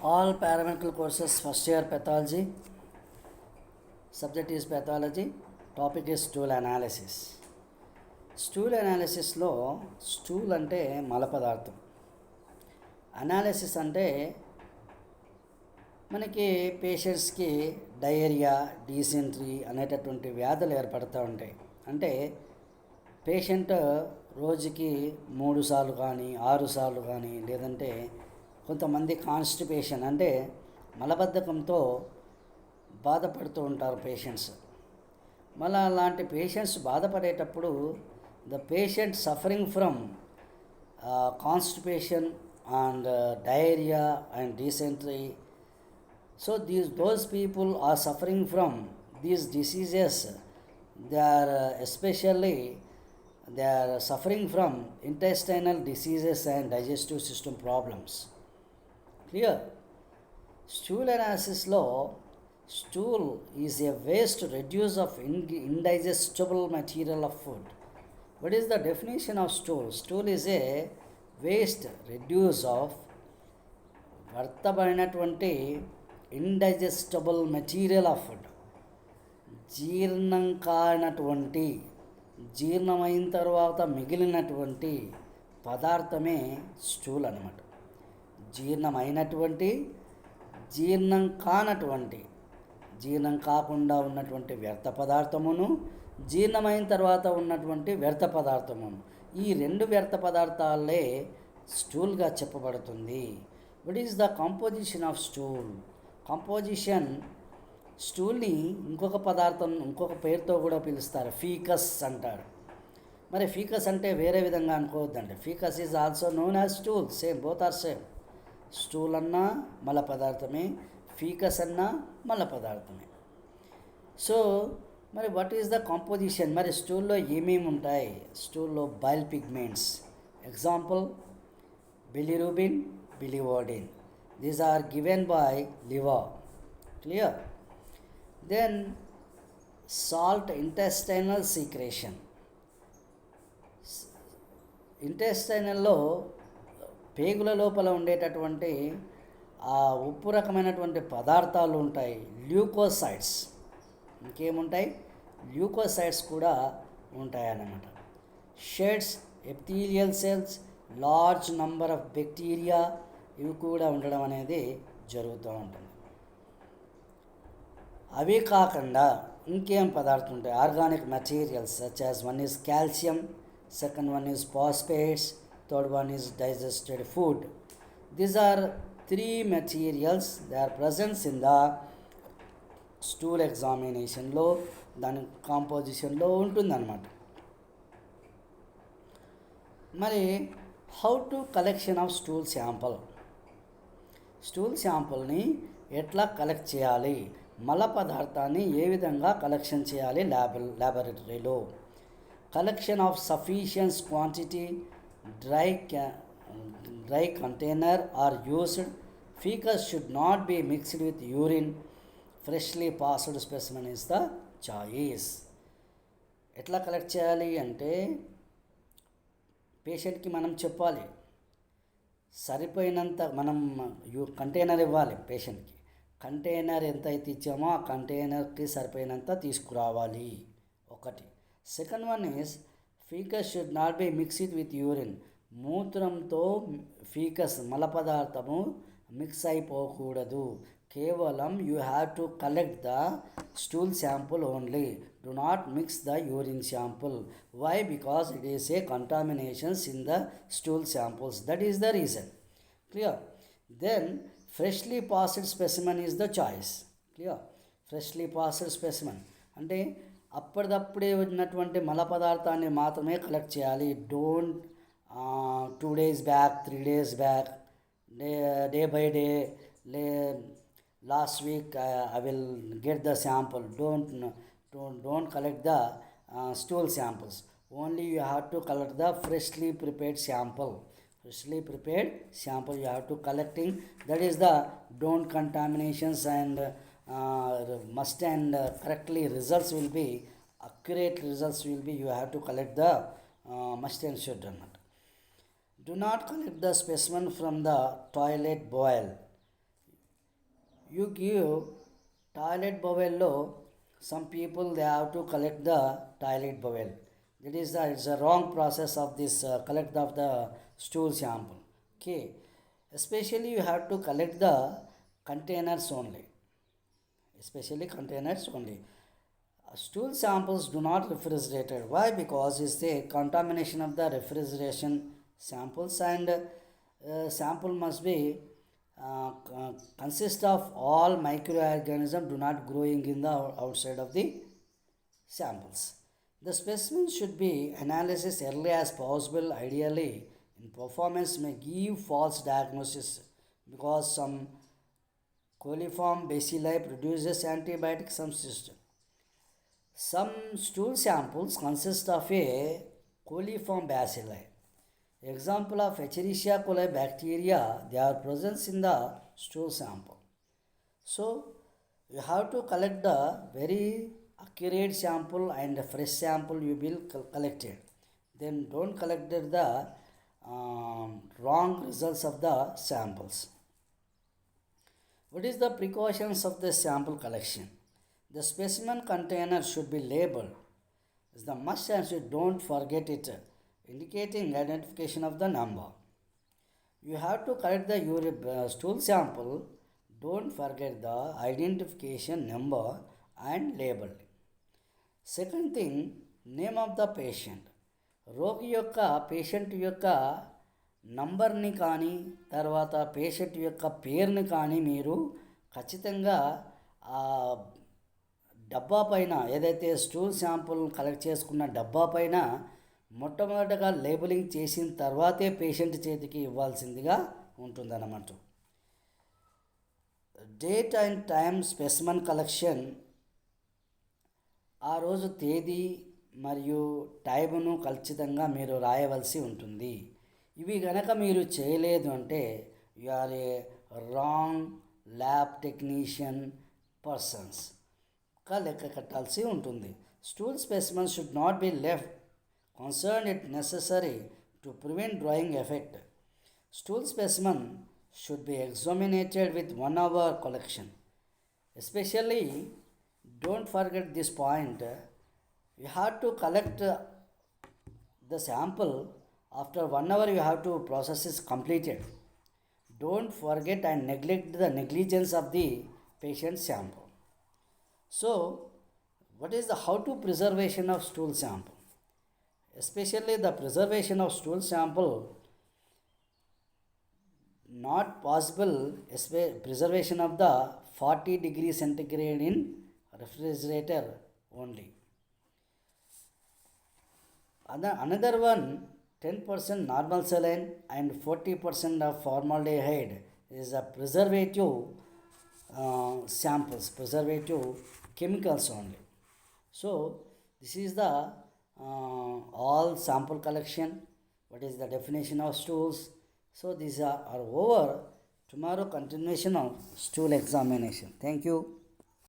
All paramedical courses first year pathology. Subject is pathology. Topic is stool analysis. Stool అనాలిసిస్లో stool అంటే మల పదార్థం, analysis అంటే మనకి పేషెంట్స్కి డయేరియా, డీసెంట్రీ అనేటటువంటి వ్యాధులు ఏర్పడుతూ ఉంటాయి. అంటే పేషెంట్ రోజుకి 3 సార్లు కానీ 6 సార్లు కానీ, లేదంటే కొంతమంది కాన్స్టిపేషన్ అంటే మలబద్ధకంతో బాధపడుతూ ఉంటారు పేషెంట్స్. మళ్ళీ అలాంటి patients బాధపడేటప్పుడు the patient suffering from constipation and diarrhea and dysentery, so those people are suffering from these diseases. They are especially they are suffering from intestinal diseases and digestive system problems. Clear? Stool analysis లో stool is a waste reduce of indigestible material of food. What is the definition of stool? Stool is a waste reduce of వర్తబడినటువంటి indigestible material of food, జీర్ణం కానటువంటి, జీర్ణమైన తర్వాత మిగిలినటువంటి పదార్థమే stool అన్నమాట. జీర్ణమైనటువంటి, జీర్ణం కానటువంటి, జీర్ణం కాకుండా ఉన్నటువంటి వ్యర్థ పదార్థమును, జీర్ణమైన తర్వాత ఉన్నటువంటి వ్యర్థ పదార్థమును, ఈ 2 వ్యర్థ పదార్థాలే స్టూల్గా చెప్పబడుతుంది. What is the composition of stool? Composition, స్టూల్ని ఇంకొక పదార్థం, ఇంకొక పేరుతో కూడా పిలుస్తారు, ఫీకస్ అంటారు. మరి ఫీకస్ అంటే వేరే విధంగా అనుకోవద్దండి. Faeces is also known as stool. Same, both are same. Stool అన్నా మల పదార్థమే, ఫీకస్ అన్నా మల పదార్థమే. సో మరి వాట్ ఈస్ ద కంపోజిషన్? మరి స్టూల్లో ఏమేమి ఉంటాయి? స్టూల్లో bile pigments, example bilirubin, biliverdin, these are given by liver. Clear? Then salt, intestinal secretion. ఇంటెస్టైనల్లో పేగుల లోపల ఉండేటటువంటి ఆ ఉప్పు రకమైనటువంటి పదార్థాలు ఉంటాయి, ల్యూకోసైడ్స్. ఇంకేముంటాయి? ల్యూకోసైడ్స్ కూడా ఉంటాయన్నమాట. Sheds, epithelial cells, large number of bacteria, ఇవి కూడా ఉండడం అనేది జరుగుతూ ఉంటుంది. అవి కాకుండా ఇంకేం పదార్థాలు ఉంటాయి? Organic materials such as one is calcium, second one is phosphates, third one is digested food. These are 3 materials. They are presence in the stool ఎగ్జామినేషన్లో, దాని కాంపోజిషన్లో ఉంటుందన్నమాట. మరి how to collection of stool sample? స్టూల్ శాంపుల్ని ఎట్లా collect చేయాలి? మల పదార్థాన్ని ఏ విధంగా కలెక్షన్ చేయాలి ల్యాబొరేటరీలో? Collection of sufficient quantity, dry container are used. Faeces should not be mixed with urine. Freshly passed specimen is the choice. ఎట్లా కలెక్ట్ చేయాలి అంటే పేషెంట్కి మనం చెప్పాలి, సరిపోయినంత మనం కంటైనర్ ఇవ్వాలి పేషెంట్కి. కంటైనర్ ఎంత అయితే ఇచ్చామో ఆ కంటైనర్కి సరిపోయినంత తీసుకురావాలి, ఒకటి. Second one is faeces should not be mixed with urine. మూత్రంతో ఫీకస్, మల పదార్థము మిక్స్ అయిపోకూడదు. కేవలం you have to collect the stool sample only. Do not mix the urine sample. Why? Because it is a contaminations in the stool samples. That is the reason. Clear? Then freshly passed specimen is the choice. Clear? Freshly passed specimen అంటే అప్పటిదప్పుడే ఉన్నటువంటి మల పదార్థాన్ని మాత్రమే collect చేయాలి. Don't 2 days back, 3 days back, day by day, last week I will get the sample. Don't collect the stool samples. Only you have to collect the freshly prepared sample. Freshly prepared sample you have to collecting. That is the don't contaminations and must and correctly results will be, accurate results will be, you have to collect the must and should not. Do not collect the specimen from the toilet bowl. You give toilet bowel, some people they have to collect the toilet bowel. That is the it's a wrong process of this collect of the stool sample. Okay, especially you have to collect the containers only, especially containers only. Stool samples do not refrigerated. Why? Because it's the contamination of the refrigeration samples, and sample must be consist of all microorganisms do not growing in the outside of the samples. The specimen should be analyzed early as possible. Ideally, in performance may give false diagnosis because some coliform bacilli produces antibiotic substance. Some stool samples consist of a coliform bacilli. Example of Escherichia coli bacteria, they are present in the stool sample. So you have to collect the very accurate sample and fresh sample you will collect it. Then don't collect the wrong results of the samples. What is the precautions of the sample collection? The specimen container should be labeled. It's the must and you don't forget it, indicating identification of the number. You have to collect the stool sample. Don't forget the identification number and label. Second thing, name of the patient. రోగి యొక్క patient యొక్క నంబర్ని కానీ తర్వాత patient యొక్క పేరుని కానీ మీరు ఖచ్చితంగా ఆ డబ్బా పైన ఏదైతే స్టూల్ శాంపుల్ కలెక్ట్ చేసుకున్న డబ్బా పైన మొట్టమొదటగా లేబులింగ్ చేసిన తర్వాతే పేషెంట్ చేతికి ఇవ్వాల్సిందిగా ఉంటుందన్నమాట. Date and time specimen collection, ఆ రోజు తేదీ మరియు టైమును ఖచ్చితంగా మీరు రాయవలసి ఉంటుంది. ఇవి గనక మీరు చేయలేదు అంటే you are a wrong lab technician పర్సన్స్గా లెక్క కట్టాల్సి ఉంటుంది. Stool specimen should not be left concerned it necessary to prevent drying effect. Stool specimen should be examined with 1 hour collection. Especially, don't forget this point. You have to collect the sample after 1 hour. You have to process is completed. Don't forget and neglect the negligence of the patient sample. So, what is the how to preservation of stool sample? Especially the preservation of stool sample not possible, preservation of the 40 degrees centigrade in refrigerator only. Another one, 10% normal saline and 40% of formaldehyde is a preservative samples, preservative chemicals only. So this is the all sample collection. What is the definition of stools? So these are over. Tomorrow continuation of stool examination. Thank you.